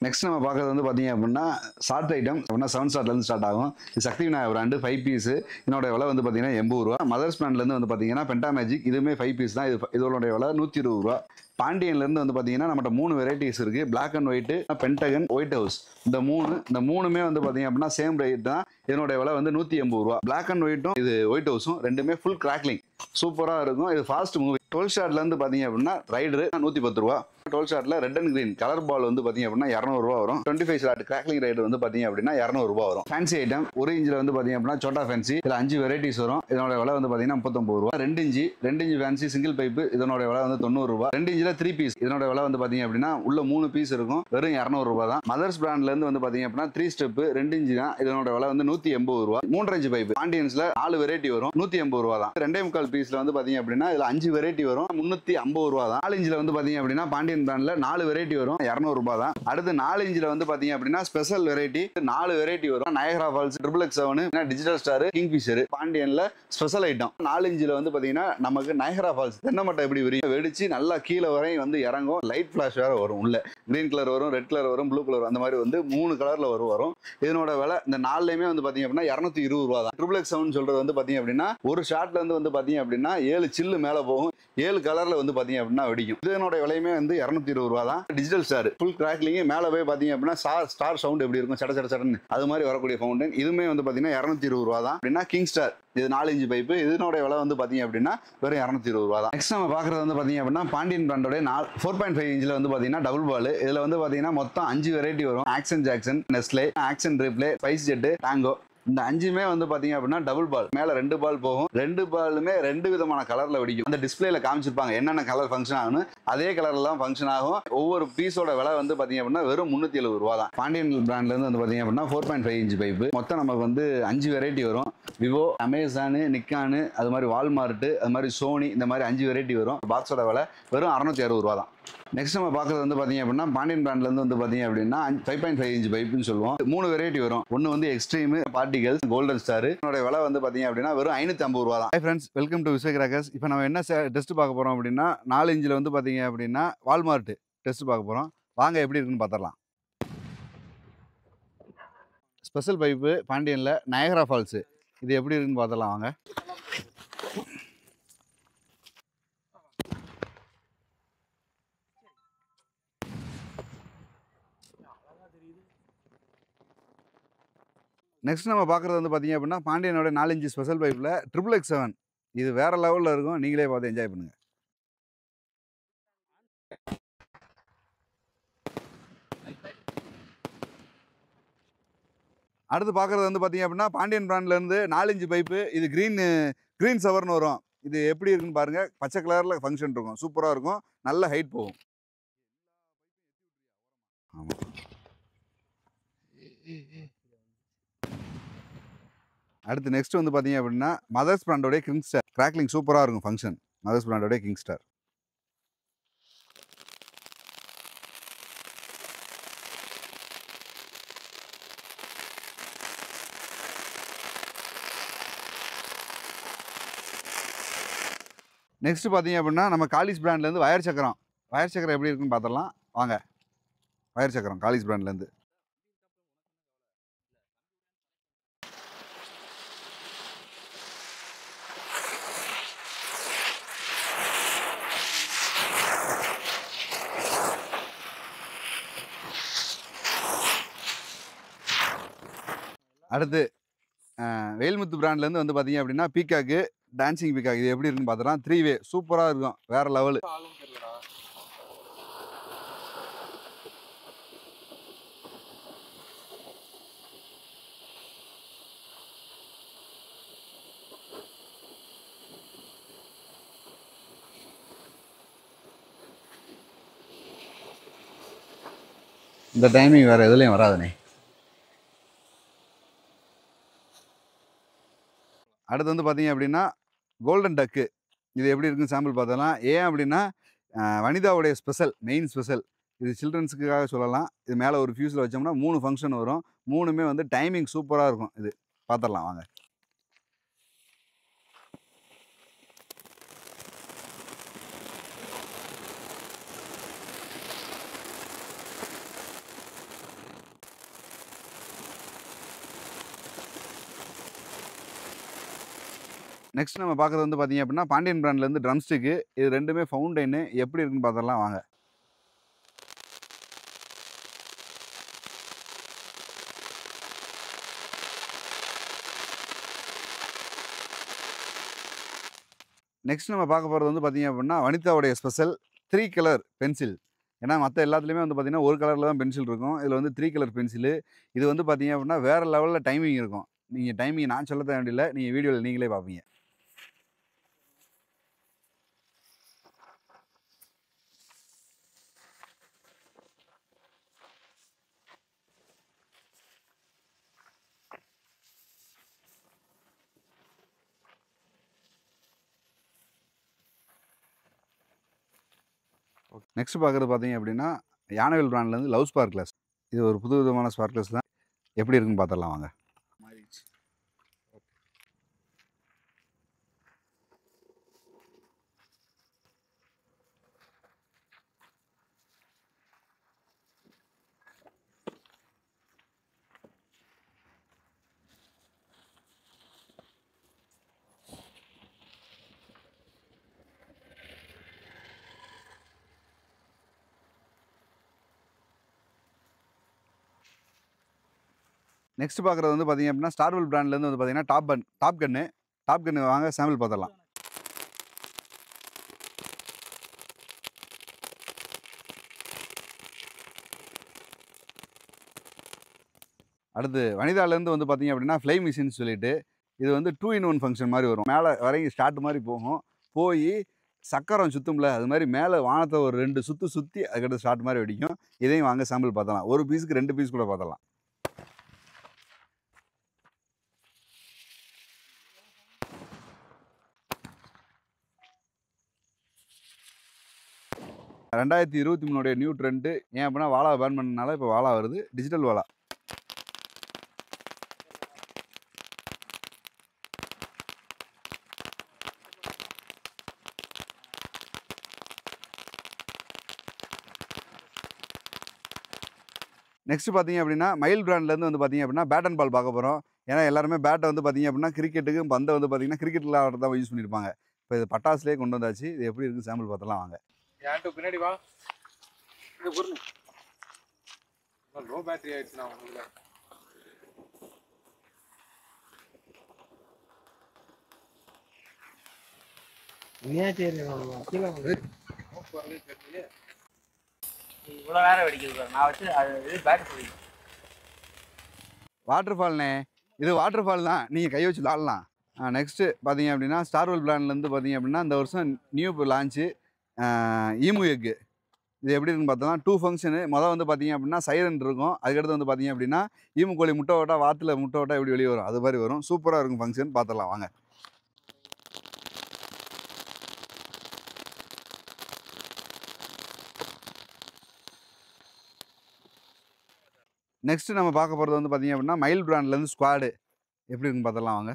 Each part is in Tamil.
நெக்ஸ்ட் நம்ம பார்க்குறது வந்து பார்த்தீங்க அப்படின்னா ஷார்ட் ஐட்டம் அப்படின்னா 7 ஷார்ட்லேருந்து ஸ்டார்ட் ஆகும். இது சக்தி விநாயகர் பிராண்டு 5 பீஸ். இதனோட விலை வந்து பார்த்தீங்கன்னா 80 ரூபா. மதர்ஸ் பிராண்ட்லேருந்து வந்து பார்த்தீங்கன்னா பென்டா மேஜிக் இதுவுமே 5 பீஸ் தான். இதோட விலை 120 ரூபா. பாண்டியன்லேருந்து வந்து பார்த்தீங்கன்னா நம்மகிட்ட 3 வெரைட்டிஸ் இருக்கு. Black and white, pentagon, white house. இந்த மூணுமே வந்து பார்த்தீங்க அப்படின்னா சேம் ரேட் தான். இதனோட விலை வந்து 180 ரூபா. பிளாக் அண்ட் ஒயிட்டும் இது ஒயிட் ஹவுஸும் ரெண்டுமே ஃபுல் கிராக்லிங் சூப்பராக இருக்கும். இது ஃபாஸ்ட் மூவி. 12 ஷார்ட்லேருந்து பார்த்தீங்க அப்படின்னா ரைடரு 110 ரூபா. 12 ஷார்ட்ல red and green colour ball வந்து பார்த்தீங்க அப்படின்னா 200 ரூபா வரும். 25 ஷார்ட் கிராக்லிங் ரைடர் வந்து பார்த்தீங்க அப்படின்னா 200 ரூபா வரும். ஃபேன்சி ஐட்டம் 1 இன்ச்சில் வந்து பார்த்தீங்க அப்படின்னா சோட்டா ஃபேன்சி. இதில் 5 வெரைட்டிஸ் வரும். இதனோட விலை வந்து பார்த்தீங்கன்னா 39 ரூபா. 2 இன்ச்சு ஃபேன்சி சிங்கிள் பைப்பு. இதனோட விலை வந்து 90 ரூபா. 2 இன்ச்சில் 3 பீஸ். இதனோட விலை வந்து பார்த்தீங்க அப்படின்னா உள்ள 3 பீஸ் இருக்கும். வெறும் 200 ரூபா தான். மதர்ஸ் பிராண்ட்லேருந்து வந்து பார்த்தீங்க அப்படின்னா 3 ஸ்டெப் 2 இன்ச்சு தான். இதனோட விலை வந்து 180 ரூபா. 3 இன்ச்சு பைப்பு பாண்டியன்ஸ்ல 4 வெரைட்டி வரும். 180 ரூபா தான். 2.25 பீஸ்ல வந்து பார்த்தீங்க அப்படின்னா இதில் 5 வெரைட்டி வரும். 350 ரூபா தான். 4 இன்ச்சில் வந்து பார்த்தீங்க அப்படின்னா பாண்டியன் பிராண்ட்ல 4 வெரைட்டி வரும். 200 ரூபாய் தான். அடுத்து 4 இன்ச்சில் வந்து பாத்தீங்க அப்படின்னா ஸ்பெஷல் வெரைட்டி 4 வெரைட்டி வரும். Niagara falls, XXX7, digital star, Kingfisher. பாண்டியன்ல ஸ்பெஷல் ஐட்டம் 4 இன்ச்சில் வந்து பாத்தீங்கன்னா நமக்கு நயகரா ஃபால்ஸ் தென்னமட்டை எப்படி விரியும் வெடிச்சு நல்லா கீழே வரை வந்து இறங்கும். லைட் ஃபிளாஷ் வேற வரும். உள்ள கிரீன் கலர் வரும், ரெட் கலர் வரும், ப்ளூ கலர் அந்த மாதிரி வந்து 3 கலர்ல வரும். இதனோட விலை இந்த 4லையுமே வந்து பாத்தீங்க அப்படின்னா 220 ரூபா தான். XXX7 சொல்றது வந்து பாத்தீங்க அப்படின்னா ஒரு ஷாட்ல இருந்து வந்து பாத்தீங்க அப்படின்னா 7 சில்லு மேல போகும். 7 கலர்ல வந்து பாத்தீங்க அப்படின்னா வெடிக்கும். இதனோட விலையுமே வந்து 220 ரூபா தான். டிஜிட்டல் ஸ்டார் ஃபுல் கிராக்லிங் மேல போய் பாத்தீங்க அப்படின்னா ஸ்டார் சவுண்ட் எப்படி இருக்கும் சட சட சடன்னு அது மாதிரி வரக்கூடிய ஃபவுண்டன். இதுமே வந்து பாத்தீங்கன்னா 220 ரூபா தான். அப்படின்னா கிங் ஸ்டார் இது 4 இன்ச்சு பைப்பு. இதனோட விலை வந்து பாத்தீங்க அப்படின்னா வெறும் 220 ரூபா தான். நெக்ஸ்ட் நம்ம பாக்குறது வந்து பாத்தீங்க அப்படின்னா பாண்டியன் பிராண்டோட 4.5 இன்ச்சில் வந்து பாத்தீங்கன்னா டபுள் பால். இதுல வந்து பாத்தீங்கன்னா மொத்தம் 5 வெரைட்டி வரும். Action Jackson, Nestle, action replay, spice jet, tango. இந்த 5மே வந்து பாத்தீங்க அப்படின்னா டபுள் பால். மேல 2 பால் போகும். 2 பாலுமே 2 விதமான கலர்ல வெடிக்கும். அந்த டிஸ்பிளேல காமிச்சிருப்பாங்க என்னென்ன கலர் ஃபங்க்ஷன் ஆகும்னு. அதே கலர்ல தான் ஃபங்க்ஷன் ஆகும். ஒவ்வொரு பீஸோட விலை வந்து பாத்தீங்க அப்படின்னா வெறும் 370 ரூபா தான். பாண்டியன் பிராண்ட்ல இருந்து வந்து பாத்தீங்க அப்படின்னா 4.5 இன்ச் பைப்பு. மொத்தம் நமக்கு வந்து 5 வெரைட்டி வரும். விவோ, அமேசானு, நிக்கானு, அது மாதிரி வால்மார்ட், அது மாதிரி சோனி, இந்த மாதிரி 5 வெரைட்டி வரும். பாக்ஸோட விலை வெறும் 660 ரூபா தான். நெக்ஸ்ட் நம்ம பார்க்குறது வந்து பார்த்தீங்க அப்படின்னா பாண்டியன் பிராண்ட்லேருந்து வந்து பார்த்தீங்க அப்படின்னா 5.5 இன்ச் பைப்புன்னு சொல்லுவோம். 3 வெரைட்டி வரும். ஒன்று வந்து எக்ஸ்ட்ரீம், பார்ட்டிகல்ஸ், கோல்டன் ஸ்டார். இதனோட விலை வந்து பார்த்தீங்க அப்படின்னா வெறும் 550 ரூபா தான். Hi friends, welcome to Vishwa crackers. இப்போ நம்ம என்ன டெஸ்ட் பார்க்க போகிறோம் அப்படின்னா 4 இன்ச்சில் வந்து பார்த்தீங்க அப்படின்னா வால்மார்ட் டெஸ்ட் பார்க்க போகிறோம். வாங்க எப்படி இருக்குன்னு பார்த்துடலாம். ஸ்பெஷல் பைப்பு பாண்டியனில் நயகரா ஃபால்ஸு இது எப்படி இருக்குன்னு பார்த்துடலாம் வாங்க. நெக்ஸ்ட் நம்ம பார்க்குறது வந்து பார்த்தீங்க அப்படின்னா பாண்டியனோட 4 இன்ச்சு ஸ்பெஷல் பைப்பில் XXX7 இது வேற லெவலில் இருக்கும். நீங்களே பார்த்து என்ஜாய் பண்ணுங்க. அடுத்து பார்க்குறது வந்து பார்த்தீங்க அப்படின்னா பாண்டியன் பிராண்ட்லேருந்து 4 இன்ச்சு பைப்பு. இது க்ரீன் சவர்னு வரும். இது எப்படி இருக்குன்னு பாருங்க. பச்சை கலரில் ஃபங்க்ஷன் இருக்கும். சூப்பராக இருக்கும். நல்ல ஹைட் போகும். ஆமாம். அடுத்து நெக்ஸ்ட் வந்து பார்த்தீங்க அப்படின்னா மதர்ஸ் பிராண்டோடைய கிங் ஸ்டார் கிராக்லிங் சூப்பராக இருக்கும் ஃபங்க்ஷன். மதர்ஸ் பிராண்டோடைய கிங் ஸ்டார். நெக்ஸ்ட் பார்த்தீங்க அப்படின்னா நம்ம காலிஸ் பிராண்ட்லேருந்து வயர் சக்கரம் எப்படி இருக்குன்னு பார்த்துடலாம் வாங்க. வயர் சக்கரம் காலிஸ் பிராண்ட்லேருந்து. அடுத்து வேல்முத்து பிராண்ட்லேருந்து வந்து பார்த்தீங்க அப்படின்னா பீக்காக்கு டான்சிங் பீக்காக் இது எப்படி இருக்குன்னு பார்த்துலாம். 3 வே சூப்பராக இருக்கும். வேற லெவலு. இந்த டைமிங் வேறு எதுலேயும் வராதுண்ணே. அடுத்து வந்து பார்த்தீங்க அப்படின்னா கோல்டன் டக்கு இது எப்படி இருக்குன்னு சாம்பிள் பார்த்தலாம். ஏன் அப்படின்னா வனிதாவுடைய மெயின் ஸ்பெஷல் இது சில்ட்ரன்ஸுக்காக சொல்லலாம். இது மேலே ஒரு ஃபியூஸில் வச்சோம்னா 3 ஃபங்க்ஷன் வரும். 3மே வந்து டைமிங் சூப்பராக இருக்கும். இது பார்த்துடலாம் வாங்க. நெக்ஸ்ட் நம்ம பார்க்குறது வந்து பார்த்தீங்க அப்படின்னா பாண்டியன் பிராண்ட்லேருந்து ட்ரம் ஸ்டிக்கு. இது ரெண்டுமே ஃபவுண்டைனு எப்படி இருக்குன்னு பார்த்துடலாம் வாங்க. நெக்ஸ்ட் நம்ம பார்க்க போகிறது வந்து பார்த்தீங்க அப்படின்னா வனிதாவுடைய ஸ்பெஷல் 3 கலர் பென்சில். ஏன்னா மற்ற எல்லாத்துலேயுமே வந்து பார்த்தீங்கன்னா ஒரு கலரில் தான் பென்சில் இருக்கும். இதில் வந்து 3 கலர் பென்சிலு. இது வந்து பார்த்தீங்க அப்படின்னா வேறு லெவலில் டைமிங் இருக்கும். நீங்கள் டைமிங் நான் சொல்ல தேவையில்லை, நீங்கள் வீடியோவில் நீங்களே பார்ப்பீங்க. நெக்ஸ்ட் பார்க்குறது பார்த்தீங்க அப்படின்னா யானவேல் பிராண்ட்லேருந்து லவ் ஸ்பார்க்லஸ். இது ஒரு புது விதமான ஸ்பார்க்லஸ் தான். எப்படி இருக்குன்னு பார்த்துடலாம் வாங்க. நெக்ஸ்ட் பார்க்குறது வந்து பார்த்தீங்க அப்படின்னா ஸ்டார்வெல் பிராண்ட்லேருந்து வந்து பார்த்தீங்கன்னா டாப் கன்னு வாங்க சாம்பிள் பார்த்துடலாம். அடுத்து வனிதாலேருந்து வந்து பார்த்தீங்க அப்படின்னா ஃப்ளை மிஷின்னு சொல்லிட்டு இது வந்து 2 in 1 ஃபங்க்ஷன் மாதிரி வரும். மேலே வரைக்கும் ஸ்டார்ட் மாதிரி போகும். போய் சக்கரம் சுற்றும்ல அது மாதிரி மேலே வானத்தை ஒரு 2 சுற்று சுற்றி அதுக்கடுத்து ஸ்டார்ட் மாதிரி வெடிக்கும். இதையும் வாங்க சாம்பிள் பார்த்தலாம். ஒரு பீஸுக்கு 2 பீஸ் கூட பார்த்தலாம். ரெண்டாயிரத்தி 23 நியூ ட்ரெண்டு. ஏன் அப்படின்னா வாழா பேன் பண்ணனால இப்போ வாழா வருது, டிஜிட்டல் வாழா. நெக்ஸ்ட் பார்த்தீங்க அப்படின்னா மயில் பிராண்ட்லேருந்து வந்து பார்த்தீங்க அப்படின்னா பேட் அண்ட் பால் பார்க்க போகிறோம். ஏன்னா எல்லாருமே பேட்டை வந்து பார்த்தீங்க அப்படின்னா கிரிக்கெட்டுக்கு பந்தை வந்து பார்த்தீங்கன்னா கிரிக்கெட் விளையாடுறது தான் யூஸ் பண்ணியிருப்பாங்க. இப்போ இது பட்டாசுலேயே கொண்டு வந்தாச்சு. இது எப்படி இருக்குது சாம்பிள் பார்த்தலாம் வாங்க. பின்னாடி வா. லோ பேட்டரி ஆயிடுச்சுண்ணா உங்களுக்கு. இவ்வளோ நேரம் வெடிக்குது நான் வச்சு அது பேட்டரி. வாட்டர் ஃபால்னே, இது வாட்டர் ஃபால் தான், நீங்கள் கை வச்சு விளாட்லாம். நெக்ஸ்ட்டு பார்த்தீங்க அப்படின்னா ஸ்டார்வெல் பிராண்ட்லேருந்து பார்த்தீங்க அப்படின்னா இந்த வருஷம் நியூ லான்ச்சு ஈமு எக்கு. இது எப்படி இருக்குன்னு பார்த்தோம்னா 2 ஃபங்க்ஷனு. மொதல் வந்து பார்த்தீங்க அப்படின்னா சைரன் இருக்கும். அதுக்கடுத்து வந்து பார்த்தீங்க அப்படின்னா ஈமு கோழி முட்டை ஓட்டா வாத்தில் முட்டை ஓட்டா எப்படி வெளியே வரும் அது மாதிரி வரும். சூப்பராக இருக்கும் ஃபங்க்ஷன், பார்த்துடலாம் வாங்க. நெக்ஸ்ட் நம்ம பார்க்க போகிறது வந்து பார்த்தீங்க அப்படின்னா மயில் பிராண்ட்லேருந்து ஸ்குவாடு. எப்படி இருக்குன்னு பார்த்துடலாம் வாங்க.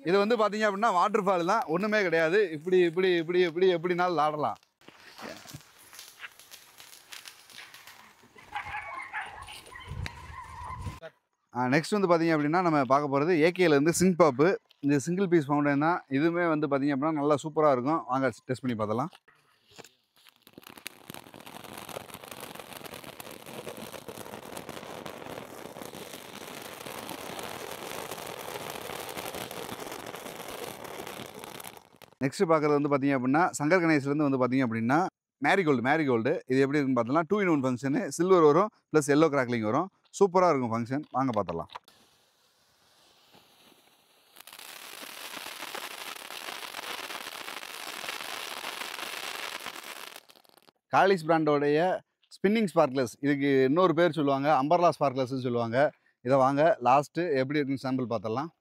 இது வந்து பார்த்தீங்க அப்படின்னா வாட்டர் ஃபால் தான், ஒன்றுமே கிடையாது. இப்படி இப்படி இப்படி இப்படி எப்படினாலும் விளாடலாம். நெக்ஸ்ட் வந்து பார்த்தீங்க அப்படின்னா நம்ம பார்க்க போகிறது ஏகேலேருந்து சிங் பாப்பு. இந்த சிங்கிள் பீஸ் ஃபவுண்டன் தான். இதுவுமே வந்து பார்த்தீங்க அப்படின்னா நல்லா சூப்பராக இருக்கும். வாங்க டெஸ்ட் பண்ணி பார்த்தலாம். நெக்ஸ்ட் பார்க்குறது வந்து பார்த்தீங்க அப்படின்னா சங்கர் கணேஷ்லேருந்து வந்து பார்த்தீங்க அப்படின்னா மேரிகோல்டு. இது எப்படி இருக்குன்னு பார்த்தோம்னா 2 in 1 ஃபங்க்ஷனு. சில்வர் வரும் ப்ளஸ் எல்லோ கிராக்லிங் வரும். சூப்பராக இருக்கும் ஃபங்க்ஷன், வாங்க பார்த்துடலாம். காலிஸ் பிராண்டோடைய ஸ்பின்னிங் ஸ்பார்க்லஸ். இதுக்கு இன்னொரு பேர் சொல்லுவாங்க, அம்பர்லா ஸ்பார்க்லஸ்ன்னு சொல்லுவாங்க. இதை வாங்க லாஸ்ட்டு எப்படி இருக்குன்னு சாம்பிள் பார்த்துடலாம்.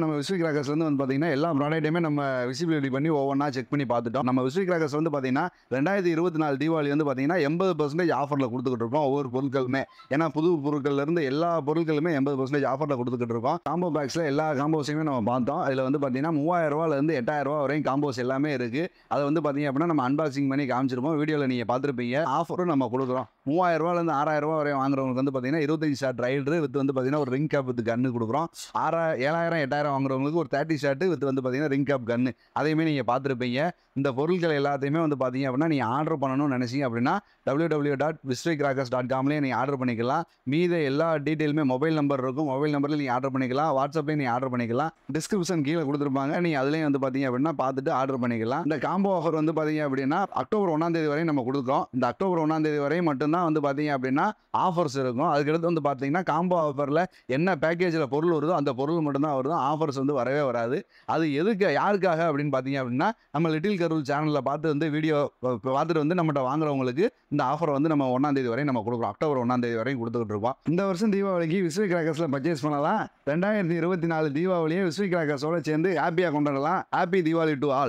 நம்ம விஸ்வி கிராக்கர்ஸ்லேருந்து வந்து பார்த்தீங்கன்னா எல்லா ப்ராடக்ட்டையுமே நம்ம விசிபிலிட்டி பண்ணி ஒவ்வொன்றா செக் பண்ணி பார்த்துட்டோம். நம்ம விஸ்வி கிராக்கர்ஸ் வந்து பார்த்தீங்கன்னா 2024 தீபாவளி வந்து பார்த்தீங்கன்னா 80% ஆஃபரில் கொடுத்துக்கிட்டு இருக்கோம் ஒவ்வொரு பொருட்களுமே. ஏன்னா புது பொருட்கள்லேருந்து எல்லா பொருட்களுமே 80% ஆஃபரில் கொடுத்துக்கிட்டு இருக்கோம். காம்போ பேக்ஸில் எல்லா காம்போஸையுமே நம்ம பார்த்தோம். அதில் வந்து பார்த்தீங்கன்னா 3000 ரூபாயிலேருந்து 8000 ரூபா வரையும் காம்போஸ் எல்லாமே இருக்குது. அதை வந்து பார்த்தீங்க அப்படின்னா நம்ம அன்பாக்சிங் பண்ணி காமிச்சிருப்போம். வீடியோவில் நீங்கள் பார்த்துருப்பீங்க. ஆஃபரும் நம்ம கொடுக்குறோம். 3000 ரூபாயிலேருந்து 6000 ரூபா வரையும் வாங்குறவங்களுக்கு வந்து பார்த்தீங்கன்னா 25 ஷாட் ரைடரு வித் வந்து பார்த்தீங்கன்னா ஒரு ரிங் கேப் வித் கன்று கொடுக்குறோம். 7000 8000 வாங்குறவங்களுக்கு ஒரு 30 ஷாட்டு வித் வந்து பார்த்தீங்கன்னா ரிங் கேப் கன்று அதையுமே நீங்கள் பார்த்துருப்பீங்க. இந்த பொருட்கள் எல்லாத்தையுமே வந்து பார்த்தீங்க அப்படின்னா நீங்கள் ஆர்டர் பண்ணணும்னு நினைச்சீங்க அப்படின்னா www.viswicrackers.com நீங்கள் ஆர்டர் பண்ணிக்கலாம். மீத எல்லா டீட்டெயிலுமே மொபைல் நம்பர் இருக்கும். மொபைல் நம்பரில் நீங்கள் ஆர்டர் பண்ணிக்கலாம். வாட்ஸ்அப்லேயும் நீங்கள் ஆர்டர் பண்ணிக்கலாம். டிஸ்கிரிப்ஷன் கீழே கொடுத்துருப்பாங்க. நீங்கள் அதுலேயும் வந்து பார்த்தீங்க அப்படின்னா பார்த்துட்டு ஆர்டர் பண்ணிக்கலாம். இந்த காம்போ ஆஃபர் வந்து பார்த்தீங்க அப்படின்னா அக்டோபர் 1ஆம் தேதி வரையும் நம்ம கொடுக்குறோம். இந்த அக்டோபர் 1ஆம் தேதி வரையும் மட்டும்தான் வந்து பார்த்தீங்க அப்படின்னா ஆஃபர்ஸ் இருக்கும். அதுக்கடுத்து வந்து பார்த்தீங்கன்னா காம்போ ஆஃபரில் என்ன பேக்கேஜில் பொருள் வருதோ அந்த பொருள் மட்டும்தான் வருது. ஆஃபர்ஸ் வந்து வரவே வராது. அது எதுக்கு யாருக்காக அப்படின்னு பார்த்தீங்க அப்படின்னா நம்ம லிட்டில் கருள் சேனலில் பார்த்து வந்து வீடியோ பார்த்துட்டு வந்து நம்மகிட்ட வாங்குறவங்களுக்கு இந்த ஆஃபர் வந்து நம்ம 1ஆம் தேதி வரையும் நம்ம கொடுக்குறோம். அக்டோபர் 1ஆம் தேதி வரையும் கொடுத்துக்கிட்டு இருக்கோம். இந்த வருஷம் தீபாவளிக்கு விஸ்வி கிராக்கர்ஸில் பர்ச்சேஸ் பண்ணலாம். 2024 தீபாவளியை விஸ்வி கிராக்கர்ஸோட சேர்ந்து ஹாப்பியாக கொண்டாடலாம். Happy Deepavali to all.